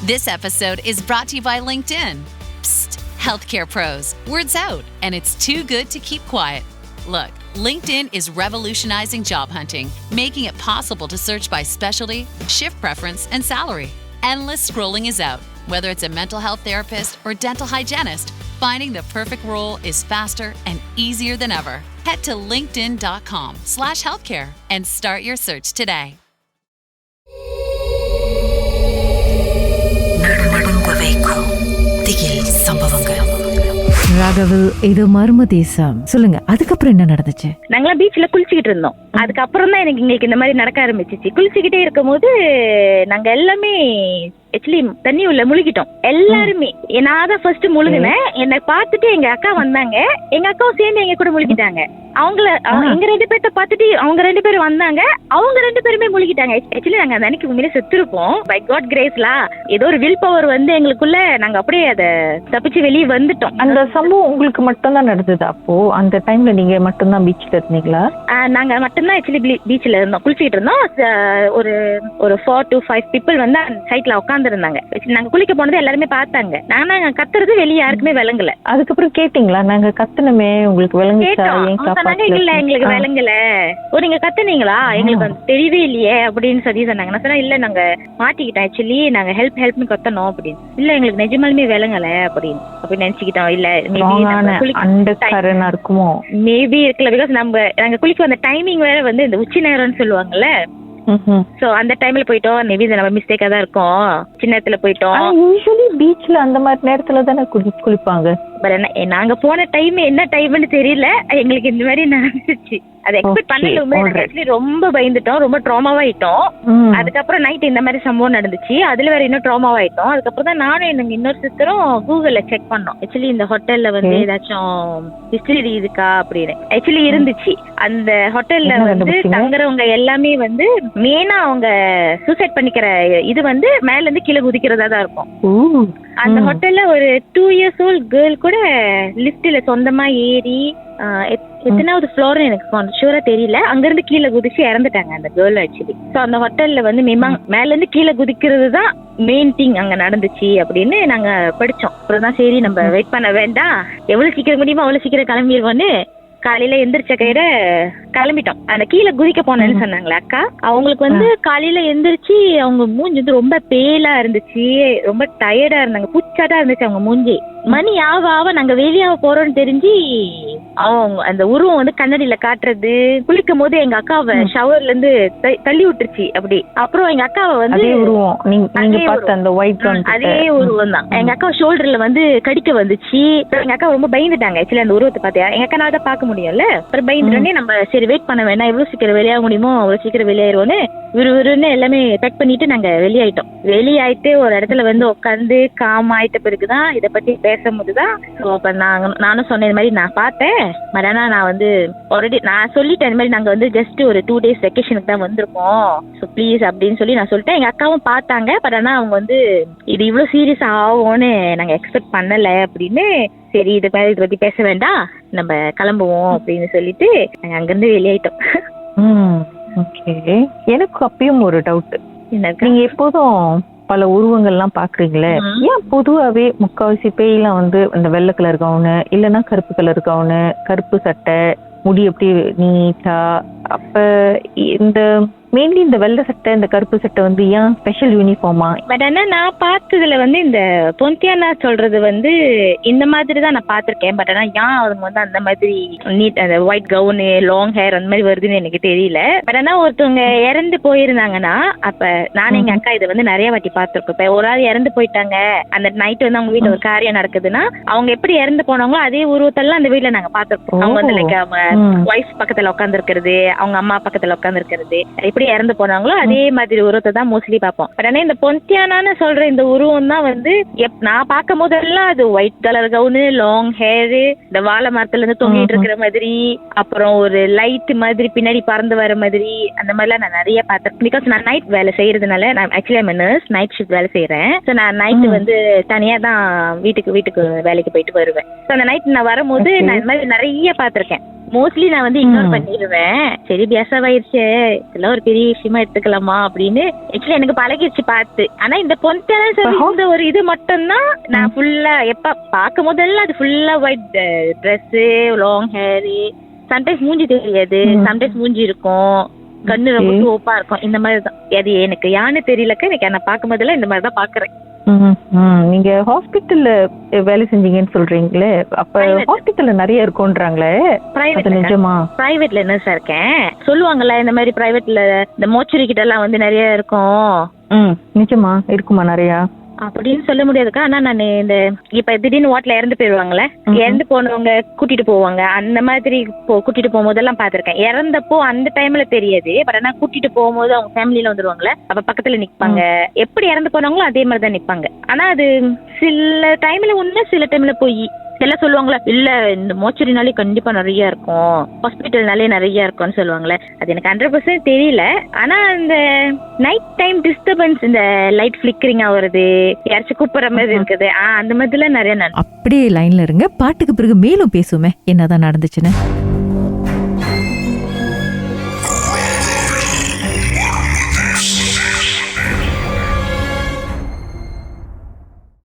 This episode is brought to you by LinkedIn. Psst, healthcare pros, word's out, and it's too good to keep quiet. Look, LinkedIn is revolutionizing job hunting, making it possible to search by specialty, shift preference, and salary. Endless scrolling is out. Whether it's a mental health therapist or dental hygienist, finding the perfect role is faster and easier than ever. Head to linkedin.com/healthcare and start your search today. ராகவில் இது மர்ம தேசம். சொல்லுங்க, அதுக்கப்புறம் என்ன நடந்துச்சு? நாங்களாம் பீச்ல குளிச்சுக்கிட்டு இருந்தோம். அதுக்கப்புறம் தான் எங்களுக்கு இந்த மாதிரி நடக்க ஆரம்பிச்சிச்சு. குளிச்சுக்கிட்டே இருக்கும் போது நாங்க எல்லாமே ஆக்சுவலி தண்ணி உள்ள முழுகிட்டோம் எல்லாருமே. நான் தான் ஃபர்ஸ்ட் முழுகினேன். என்னை பார்த்துட்டு எங்க அக்கா வந்தாங்க. எங்க அக்காவும் சேர்ந்து எங்க கூட முழுகிட்டாங்க. அவங்கள எங்க 2 பேர்த்த பார்த்துட்டு அவங்க 2 பேரும் வந்தாங்க. அவங்க 2 பேருமே முழுகிட்டாங்க. ஆக்சுவலி நாங்க அந்த அன்னைக்கு உண்மையிலே செத்துருப்போம். பை காட் கிரேஸ்லா ஏதோ ஒரு வில் பவர் வந்து எங்களுக்குள்ள நாங்க அப்படியே அதை தப்பிச்சு வெளியே வந்துட்டோம். அந்த சம்பவம் உங்களுக்கு மட்டும் தான் நடந்தது? அப்போ அந்த டைம்ல நீங்க மட்டும் தான் பீச்ல இருந்தீங்களா? நாங்க மட்டும்தான் ஆக்சுவலி பீச்ல இருந்தோம், குளிச்சுட்டு இருந்தோம். ஒரு 4 to 5 பீப்புள் வந்து சைட்ல உட்காந்து இருந்தாங்க. நாங்க குளிக்க போனது எல்லாருமே பார்த்தாங்க. நாங்க கத்துறது வெளியே யாருக்குமே விளங்கல. அதுக்கப்புறம் கேட்டீங்களா? நாங்க கத்துனமே உங்களுக்கு விளங்குச்சா? இல்ல எங்களுக்கு விளங்கல. நீங்க கத்துனீங்களா? எங்களுக்கு வந்து தெரியவே இல்லையே அப்படின்னு சொல்லி சொன்னாங்க. நான் சொன்னா இல்ல நாங்க மாட்டிக்கிட்டோம், ஆக்சுவலி நாங்க ஹெல்ப்னு கத்தனோம் அப்படின்னு. இல்ல எங்களுக்கு நிஜமாலுமே விளங்கல அப்படின்னு நினைச்சுக்கிட்டோம். இல்ல இருக்குமோ மேபி இருக்கல. பிகாஸ் நாங்க குளிக்க வந்த டைமிங் வேற வந்து இந்த உச்சி நேரம்னு சொல்லுவாங்கல்ல. சோ அந்த டைம்ல போயிட்டோம். மேபி நம்ம மிஸ்டேக்கா தான் இருக்கும். சின்ன இடத்துல போயிட்டோம். யூசுவலி பீச்ல அந்த மாதிரி நேரத்துல தானே குளிப்பாங்க. நாங்க போன டைம் என்ன டைம்னு தெரியல. எங்களுக்கு இந்த மாதிரி நடந்துச்சு. அதை எக்ஸ்பெக்ட் பண்ணல. ரொம்ப பயந்துட்டோம், ரொம்ப ட்ராமாவாயிட்டோம். அதுக்கப்புறம் நைட் இந்த மாதிரி சம்பவம் நடந்துச்சு. அதுல வேற இன்னும் ட்ராமாவாயிட்டோம். அதுக்கப்புறம் தான் நானும் எனக்கு இன்னொரு சிஸ்டரும் கூகுள்ல செக் பண்ணோம். ஆக்சுவலி இந்த ஹோட்டல்ல வந்து ஏதாச்சும் ஹிஸ்டரி இருக்கா அப்படின்னு. ஆக்சுவலி இருந்துச்சு. அந்த ஹோட்டல்ல வந்து தங்குறவங்க எல்லாமே வந்து மெயினா அவங்க சூசைட் பண்ணிக்கிற இது வந்து மேல இருந்து கீழே குதிக்கிறதா தான் இருக்கும். அந்த ஹோட்டல்ல ஒரு 2 years old கேர்ள் கூட லிஃப்ட்ல சொந்தமா ஏறி எத்தனாவது ஃப்ளோர் எனக்கு ஷூரா தெரியல, அங்க இருந்து கீழே குதிச்சு இறந்துட்டாங்க அந்த கேர்ள் ஆக்சுவலி. சோ அந்த ஹோட்டல்ல வந்து மேல இருந்து கீழே குதிக்கிறது தான் மெயின் திங் அங்க நடந்துச்சு அப்படின்னு நாங்க படிச்சோம். அப்புறம் தான் சரி நம்ம வெயிட் பண்ண வேண்டாம், எவ்வளவு சீக்கிரம் முடியுமோ அவ்வளவு சீக்கிரம் கிளம்பிடுவோன்னு காலையில எந்திரிச்ச கையிட கிளம்பிட்டோம். அந்த கீழே குதிக்க போனேன்னு சொன்னாங்களே அக்கா, அவங்களுக்கு வந்து காலையில எந்திரிச்சு அவங்க மூஞ்சி வந்து ரொம்ப பேலா இருந்துச்சு, ரொம்ப டயர்டா இருந்தாங்க, புச்சாட்டா இருந்துச்சு அவங்க மூஞ்சி. மணி ஆவ நாங்க வெளியாக போறோம்னு தெரிஞ்சு அவங்க அந்த உருவம் வந்து கண்ணாடியில காட்டுறது. குளிக்கும் போது எங்க அக்காவை ஷவர்ல இருந்து தள்ளி விட்டுருச்சு அப்படி. அப்புறம் எங்க அக்காவை வந்து அதே உருவம் தான் எங்க அக்கா ஷோல்டர்ல வந்து கடிக்க வந்துச்சு. எங்க அக்கா ரொம்ப பயந்துட்டாங்க ஆக்சுவலி அந்த உருவத்தை பார்த்து. எங்க அக்கா தான் பார்க்க முடியும்ல. அப்புறம் பயந்துட்டோன்னே நம்ம சரி வெயிட் பண்ண வேணாம், எவ்வளவு சீக்கிரம் வெளியாக முடியுமோ அவ்வளவு சீக்கிரம் வெளியாயிருவோன்னு விறுவிறுன்னு எல்லாமே பேக் பண்ணிட்டு நாங்க வெளியாயிட்டோம். வெளியாயிட்டு ஒரு இடத்துல வந்து உட்காந்து காம் ஆயிட்ட பிறகுதான் இதை பத்தி பேசும்போதுதான் நானும் சொன்ன இந்த மாதிரி நான் பார்த்தேன் மரணா, நான் வந்து ஆல்ரெடி நான் சொல்லிட்டேன் இந்த மாதிரி நாங்க வந்து ஜஸ்ட் ஒரு 2 days வெக்கேஷனுக்கு தான் வந்திருக்கோம், ஸோ ப்ளீஸ் அப்படின்னு சொல்லி நான் சொல்லிட்டேன். எங்க அக்காவும் பார்த்தாங்க. பட் ஆனா அவங்க வந்து இது இவ்வளவு சீரியஸ் ஆகும்னு நாங்க எக்ஸ்பெக்ட் பண்ணல அப்படின்னு. சரி இதை பத்தி பேச வேண்டாம், நம்ம கிளம்புவோம் அப்படின்னு சொல்லிட்டு நாங்க அங்கிருந்து வெளியாயிட்டோம். ஓகே, எனக்கு அப்பயும் ஒரு டவுட். நீங்க எப்போதும் பல உருவங்கள்லாம் பாக்குறீங்களே, ஏன் பொதுவாவே முக்காவாசி பேயெல்லாம் வந்து இந்த வெள்ளை கலர் கவுனு இல்லைன்னா கருப்பு கலர் கவுனு, கருப்பு சட்டை, முடி எப்படி நீட்டா? அப்ப இந்த மெயின்லி இந்த வெள்ளை சட்டை இந்த கருப்பு சட்டை வந்து ஏன் ஸ்பெஷல் யூனிஃபார்மா? பட் ஆனா நான் பார்த்ததுல வந்து இந்த பொந்தியானா சொல்றது வந்து இந்த மாதிரி தான் நான் பார்த்திருக்கேன். பட் ஆனா ஏன் அவங்க வந்து அந்த மாதிரி நீட் அந்த ஒயிட் கவுனு லாங் ஹேர் அந்த மாதிரி வருதுன்னு எனக்கு தெரியல. பட் ஆனா ஒருத்தவங்க இறந்து போயிருந்தாங்கன்னா, அப்ப நானும் எங்க அக்கா இதை வந்து நிறைய வாட்டி பார்த்திருக்கோம். இப்ப ஒரு ஆள் இறந்து போயிட்டாங்க, அந்த நைட் வந்து அவங்க வீட்டுல ஒரு காரியம் நடக்குதுன்னா அவங்க எப்படி இறந்து போனாங்களோ அதே உருவத்தெல்லாம் அந்த வீட்டுல நாங்க பார்த்திருக்கோம். அவங்க வந்து லைக் ஒய்ஃப் பக்கத்துல உட்கார்ந்து இருக்கிறது, அவங்க அம்மா பக்கத்துல உட்கார்ந்து இருக்கிறது, எப்படி இறந்து போனாங்களோ அதே மாதிரி உருவத்தை தான் மோஸ்ட்லி பார்ப்போம். பட் ஆனா இந்த பொந்தியானான்னு சொல்ற இந்த உருவம் தான் வந்து நான் பார்க்கும் போதெல்லாம் அது white colour gown, long hair, இந்த வாழை மரத்துல இருந்து தொங்கிட்டு இருக்கிற மாதிரி, அப்புறம் ஒரு லைட் மாதிரி பின்னாடி பறந்து வர மாதிரி, அந்த மாதிரிலாம் நான் நிறைய பார்த்திருக்கேன். பிகாஸ் நான் நைட் வேலை செய்யறதுனால, நான் actually I'm nurse, night shift வேலை செய்யறேன். ஸோ நான் நைட்டு வந்து தனியா தான் வீட்டுக்கு வேலைக்கு போயிட்டு வருவேன். ஸோ அந்த நைட் நான் வரும்போது நான் இந்த மாதிரி நிறைய பார்த்திருக்கேன். மோஸ்ட்லி நான் வந்து இக்னோர் பண்ணிடுவேன். சரி பேசவாயிருச்சு, இதெல்லாம் ஒரு பெரிய விஷயமா எடுத்துக்கலாமா அப்படின்னு. ஆக்சுவலி எனக்கு பழகிடுச்சு பார்த்து. ஆனா இந்த பொன்னியின் ஒரு இது மட்டும்தான் நான் ஃபுல்லா எப்ப பார்க்கும் போதெல்லாம் அது ஃபுல்லா white dress, long hair, sometimes மூஞ்சி தெரியாது, சம்டைம்ஸ் மூஞ்சி இருக்கும், கண்ணு ரொம்ப சோப்பா இருக்கும். இந்த மாதிரிதான். அது எனக்கு யான்னு தெரியலக்க, எனக்கு நான் பார்க்கும் போதெல்லாம் இந்த மாதிரிதான் பாக்குறேன். நீங்க ஹாஸ்பிட்டல்ல வேலை செஞ்சீங்கன்னு சொல்றீங்களே, அப்ப ஹாஸ்பிட்டல்ல நிறைய இருக்கும்ன்றாங்களே, நிஜமா? பிரைவேட்ல என்ன சார் இருக்கேன் சொல்லுவாங்கல்ல, இந்த மாதிரி பிரைவேட்ல இந்த மோச்சரி கிட்ட எல்லாம் வந்து நிறைய இருக்கும். நிஜமா இருக்குமா நிறையா? அப்படின்னு சொல்ல முடியாதுக்கா. ஆனா நான் இந்த இப்ப திடீர்னு ஓட்டல இறந்து போயிடுவாங்கல்ல, இறந்து போனவங்க கூட்டிட்டு போவாங்க, அந்த மாதிரி கூட்டிட்டு போகும்போதெல்லாம் பாத்திருக்கேன். இறந்தப்போ அந்த டைம்ல தெரியாது, பட் ஆனா கூட்டிட்டு போகும்போது அவங்க ஃபேமிலியில வந்துருவாங்கல்ல, அப்ப பக்கத்துல நிப்பாங்க. எப்படி இறந்து போனவங்களும் அதே மாதிரிதான் நிப்பாங்க. ஆனா அது சில டைம்ல உண்மை, சில டைம்ல போய் எல்லாம் சொல்லுவாங்களா, இல்ல இந்த மோச்சரினாலே கண்டிப்பா நிறைய இருக்கும், ஹாஸ்பிட்டல்னாலே நிறைய இருக்கும்னு சொல்லுவாங்களே. அது எனக்கு 100% தெரியல. ஆனா இந்த நைட் டைம் டிஸ்டர்பன்ஸ், இந்த லைட் ஃபிளிக்கரிங் ஆகுறது, யாராச்சும் கூப்பிடுற மாதிரி இருக்குது, அந்த மாதிரிலாம் நிறைய. அப்படியே லைன்ல இருங்க, பாட்டுக்கு பிறகு மேலும் பேசுவோமே என்னதான் நடந்துச்சுன்னு.